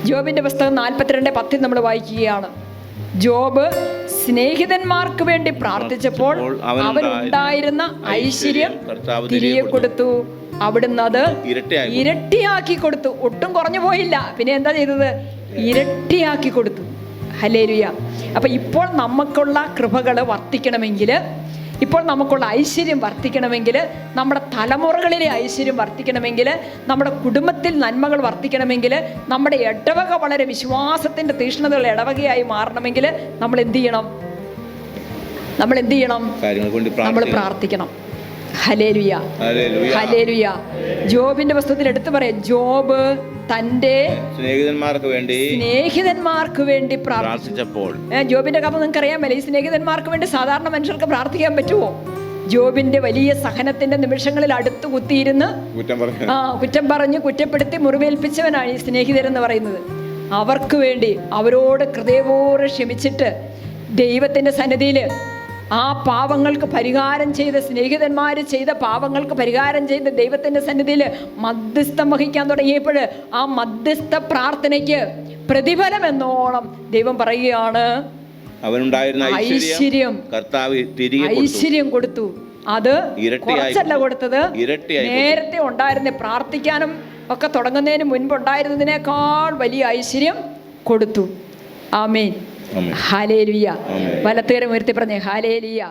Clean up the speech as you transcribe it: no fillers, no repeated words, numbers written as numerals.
ജോബിൻ്റെ പുസ്തകം 42:10 നമ്മൾ വായിക്കുകയാണ്. ജോബ് സ്നേഹിതന്മാർക്ക് വേണ്ടി പ്രാർത്ഥിച്ചപ്പോൾ അവനുണ്ടായിരുന്ന ഐശ്വര്യം തിരികെ കൊടുത്തു. അവിടുന്ന് അത് ഇരട്ടിയാക്കി കൊടുത്തു. ഒട്ടും കുറഞ്ഞു പോയില്ല. പിന്നെ എന്താ ചെയ്തത്? ഇരട്ടിയാക്കി കൊടുത്തു. ഹല്ലേലൂയ. അപ്പം ഇപ്പോൾ നമുക്കുള്ള കൃപകൾ വർദ്ധിക്കണമെങ്കിൽ, ഇപ്പോൾ നമുക്കുള്ള ഐശ്വര്യം വർദ്ധിക്കണമെങ്കിൽ, നമ്മുടെ തലമുറകളിലെ ഐശ്വര്യം വർദ്ധിക്കണമെങ്കിൽ, നമ്മുടെ കുടുംബത്തിൽ നന്മകൾ വർദ്ധിക്കണമെങ്കിൽ, നമ്മുടെ ഇടവക വളരെ വിശ്വാസത്തിൻ്റെ തീക്ഷ്ണതയുള്ള ഇടവകയായി മാറണമെങ്കിൽ നമ്മൾ എന്ത് ചെയ്യണം? നമ്മൾ പ്രാർത്ഥിക്കണം. Hallelujah, hallelujah. ജോബിന്റെ പുസ്തകത്തിൽ എടുത്തു പറയാം, ജോബ് തന്റെ സ്നേഹിതന്മാർക്ക് വേണ്ടി പ്രാർത്ഥിച്ചപ്പോൾ. ജോബിന്റെ കഥ നിങ്ങൾക്ക് അറിയാമല്ലേ? ഈ സ്നേഹിതന്മാർക്ക് വേണ്ടി സാധാരണ മനുഷ്യർക്ക് പ്രാർത്ഥിക്കാൻ പറ്റുമോ? ജോബിന്റെ വലിയ സഹനത്തിന്റെ നിമിഷങ്ങളിൽ അടുത്ത് കുത്തിയിരുന്ന് കുറ്റം പറഞ്ഞ് കുറ്റപ്പെടുത്തി മുറിവേൽപ്പിച്ചവനാണ് ഈ സ്നേഹിതരെന്ന് പറയുന്നത്. അവർക്ക് വേണ്ടി അവരോട് ഹൃദയപൂർവ്വം ക്ഷമിച്ചിട്ട് ദൈവത്തിന്റെ സന്നിധിയിൽ ആ പാപങ്ങൾക്ക് പരിഹാരം ചെയ്ത സ്നേഹിതന്മാർ ചെയ്ത പാപങ്ങൾക്ക് പരിഹാരം ചെയ്ത് ദൈവത്തിൻ്റെ സന്നിധിയിൽ മധ്യസ്ഥം വഹിക്കാൻ തുടങ്ങിയപ്പോൾ ആ മധ്യസ്ഥ പ്രാർത്ഥനയ്ക്ക് പ്രതിഫലം എന്നോണം ദൈവം പറയുകയാണ്, ഐശ്വര്യം കൊടുത്തു. അത് കുറച്ചല്ല കൊടുത്തത്, നേരത്തെ ഉണ്ടായിരുന്ന പ്രാർത്ഥിക്കാനും ഒക്കെ തുടങ്ങുന്നതിന് മുൻപുണ്ടായിരുന്നതിനേക്കാൾ വലിയ ഐശ്വര്യം കൊടുത്തു. ആമേൻ. ഹല്ലേലൂയ. വലത്തുകരം ഉയർത്തി പറഞ്ഞേ ഹല്ലേലൂയ.